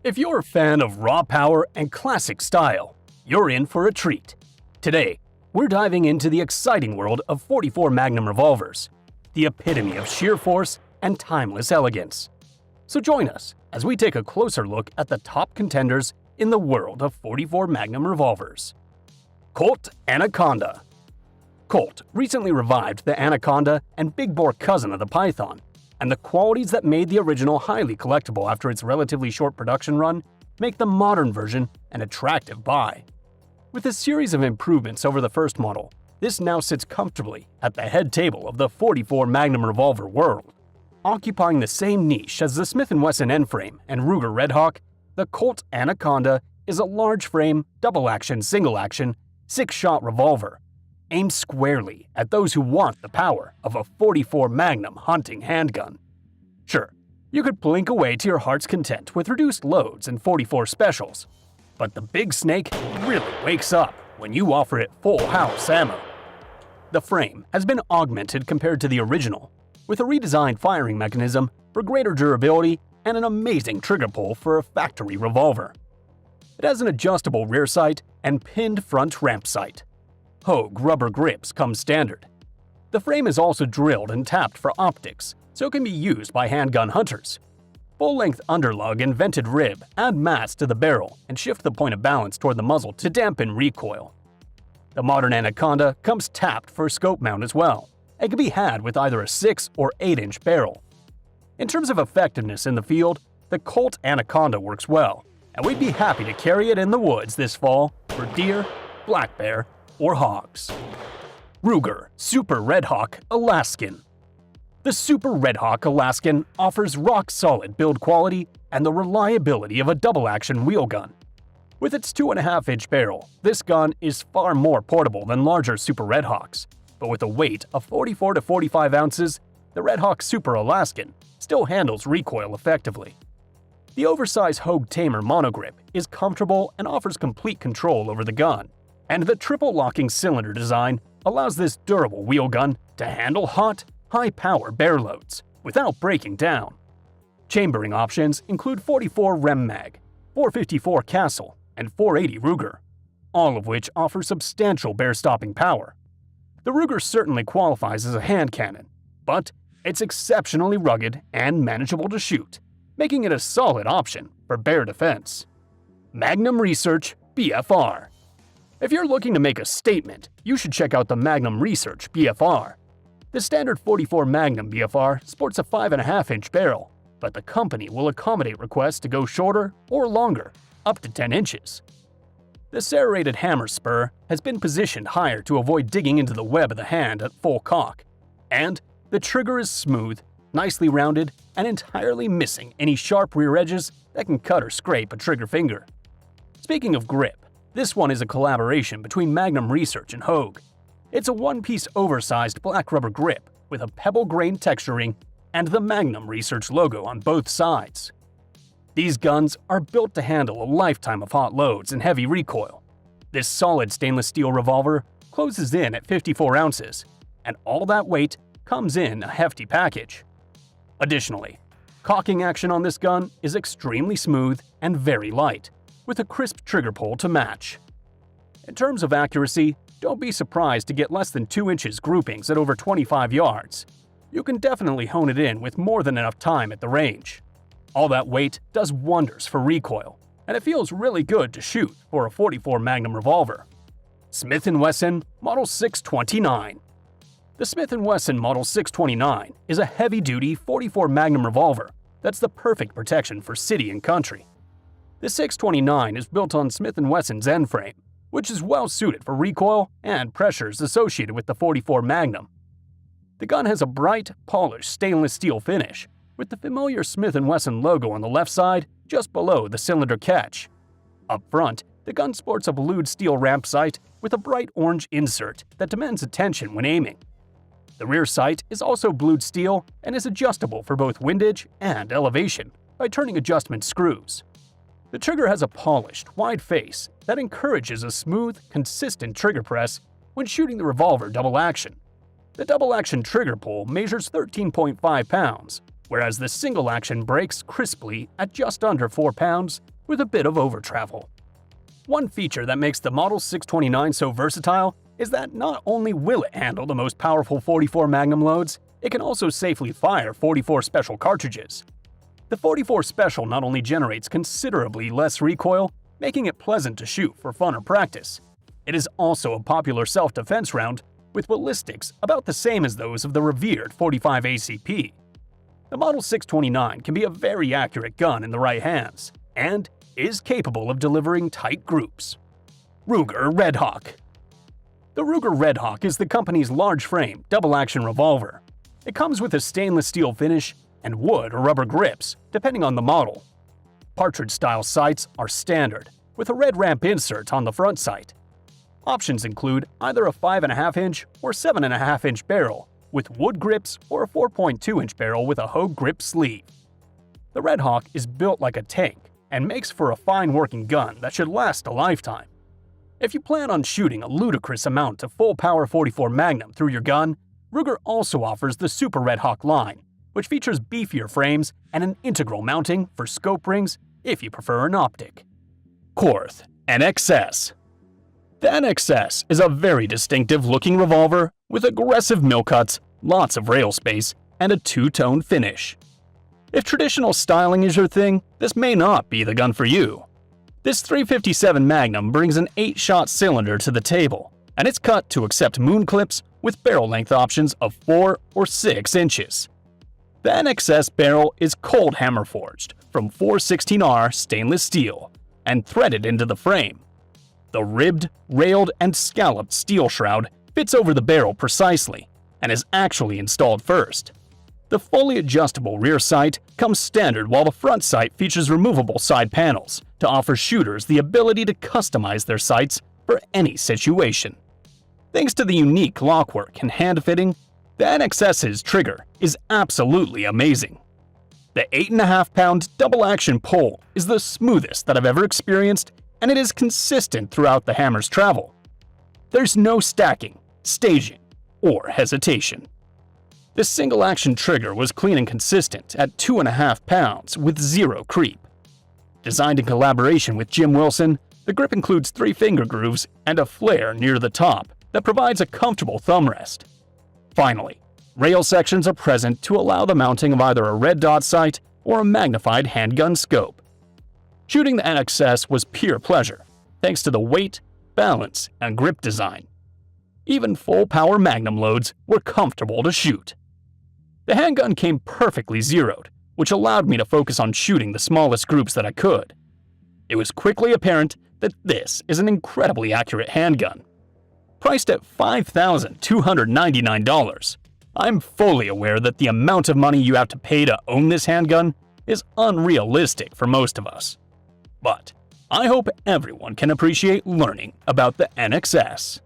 If you're a fan of raw power and classic style, you're in for a treat. Today, we're diving into the exciting world of 44 Magnum Revolvers, the epitome of sheer force and timeless elegance. So join us as we take a closer look at the top contenders in the world of 44 Magnum Revolvers. Colt Anaconda. Colt recently revived the Anaconda and big bore cousin of the Python, and the qualities that made the original highly collectible after its relatively short production run make the modern version an attractive buy. With a series of improvements over the first model, this now sits comfortably at the head table of the 44 Magnum Revolver world. Occupying the same niche as the Smith & Wesson N-frame and Ruger Redhawk, the Colt Anaconda is a large-frame, double-action, single-action, 6-shot revolver, aimed squarely at those who want the power of a 44 Magnum hunting handgun. Sure, you could blink away to your heart's content with reduced loads and 44 specials, but the big snake really wakes up when you offer it full house ammo. The frame has been augmented compared to the original, with a redesigned firing mechanism for greater durability and an amazing trigger pull for a factory revolver. It has an adjustable rear sight and pinned front ramp sight. Hogue rubber grips come standard. The frame is also drilled and tapped for optics, so it can be used by handgun hunters. Full-length underlug and vented rib add mass to the barrel and shift the point of balance toward the muzzle to dampen recoil. The modern Anaconda comes tapped for scope mount as well, and can be had with either a 6 or 8-inch barrel. In terms of effectiveness in the field, the Colt Anaconda works well, and we'd be happy to carry it in the woods this fall for deer, black bear, or hogs. Ruger Super Redhawk Alaskan. The Super Redhawk Alaskan offers rock-solid build quality and the reliability of a double-action wheel gun. With its 2.5-inch barrel, this gun is far more portable than larger Super Redhawks, but with a weight of 44 to 45 ounces, the Redhawk Super Alaskan still handles recoil effectively. The oversized Hogue Tamer monogrip is comfortable and offers complete control over the gun, and the triple locking cylinder design allows this durable wheel gun to handle hot, high-power bear loads without breaking down. Chambering options include 44 Rem Mag, 454 Castle, and 480 Ruger, all of which offer substantial bear-stopping power. The Ruger certainly qualifies as a hand cannon, but it's exceptionally rugged and manageable to shoot, making it a solid option for bear defense. Magnum Research BFR. If you're looking to make a statement, you should check out the Magnum Research BFR. The standard 44 Magnum BFR sports a 5.5-inch barrel, but the company will accommodate requests to go shorter or longer, up to 10 inches. The serrated hammer spur has been positioned higher to avoid digging into the web of the hand at full cock, and the trigger is smooth, nicely rounded, and entirely missing any sharp rear edges that can cut or scrape a trigger finger. Speaking of grip, this one is a collaboration between Magnum Research and Hogue. It's a one-piece oversized black rubber grip with a pebble grain texturing and the Magnum Research logo on both sides. These guns are built to handle a lifetime of hot loads and heavy recoil. This solid stainless steel revolver closes in at 54 ounces, and all that weight comes in a hefty package. Additionally, cocking action on this gun is extremely smooth and very light, with a crisp trigger pull to match. In terms of accuracy, don't be surprised to get less than 2 inches groupings at over 25 yards. You can definitely hone it in with more than enough time at the range. All that weight does wonders for recoil, and it feels really good to shoot for a 44 Magnum revolver. Smith & Wesson Model 629. The Smith & Wesson Model 629 is a heavy-duty 44 Magnum revolver that's the perfect protection for city and country. The 629 is built on Smith & Wesson's N-frame, which is well suited for recoil and pressures associated with the 44 Magnum. The gun has a bright, polished stainless steel finish, with the familiar Smith & Wesson logo on the left side just below the cylinder catch. Up front, the gun sports a blued steel ramp sight with a bright orange insert that demands attention when aiming. The rear sight is also blued steel and is adjustable for both windage and elevation by turning adjustment screws. The trigger has a polished, wide face that encourages a smooth, consistent trigger press when shooting the revolver double action. The double action trigger pull measures 13.5 pounds, whereas the single-action breaks crisply at just under 4 pounds with a bit of over-travel. One feature that makes the Model 629 so versatile is that not only will it handle the most powerful 44 Magnum loads, it can also safely fire 44 Special cartridges. The 44 Special not only generates considerably less recoil, making it pleasant to shoot for fun or practice, it is also a popular self-defense round with ballistics about the same as those of the revered 45 ACP. The Model 629 can be a very accurate gun in the right hands, and is capable of delivering tight groups. Ruger Redhawk. The Ruger Redhawk is the company's large-frame, double-action revolver. It comes with a stainless steel finish and wood or rubber grips, depending on the model. Partridge-style sights are standard, with a red ramp insert on the front sight. Options include either a 5.5-inch or 7.5-inch barrel, with wood grips, or a 4.2-inch barrel with a Hogue grip sleeve. The Redhawk is built like a tank and makes for a fine working gun that should last a lifetime. If you plan on shooting a ludicrous amount of full-power 44 Magnum through your gun, Ruger also offers the Super Redhawk line, which features beefier frames and an integral mounting for scope rings if you prefer an optic. Korth NXS. The NXS is a very distinctive-looking revolver with aggressive mill cuts, lots of rail space, and a two-tone finish. If traditional styling is your thing, this may not be the gun for you. This .357 Magnum brings an 8-shot cylinder to the table, and it's cut to accept moon clips with barrel length options of 4 or 6 inches. The NXS barrel is cold hammer forged from 416R stainless steel and threaded into the frame. The ribbed, railed, and scalloped steel shroud fits over the barrel precisely and is actually installed first. The fully adjustable rear sight comes standard, while the front sight features removable side panels to offer shooters the ability to customize their sights for any situation. Thanks to the unique lockwork and hand fitting, the NXS's trigger is absolutely amazing. The 8.5-pound double-action pull is the smoothest that I've ever experienced, and it is consistent throughout the hammer's travel. There's no stacking, staging, or hesitation. The single-action trigger was clean and consistent at 2.5 pounds with zero creep. Designed in collaboration with Jim Wilson, the grip includes 3 finger grooves and a flare near the top that provides a comfortable thumb rest. Finally, rail sections are present to allow the mounting of either a red dot sight or a magnified handgun scope. Shooting the NXS was pure pleasure, thanks to the weight, balance, and grip design. Even full-power Magnum loads were comfortable to shoot. The handgun came perfectly zeroed, which allowed me to focus on shooting the smallest groups that I could. It was quickly apparent that this is an incredibly accurate handgun. Priced at $5,299, I'm fully aware that the amount of money you have to pay to own this handgun is unrealistic for most of us. But I hope everyone can appreciate learning about the NXS.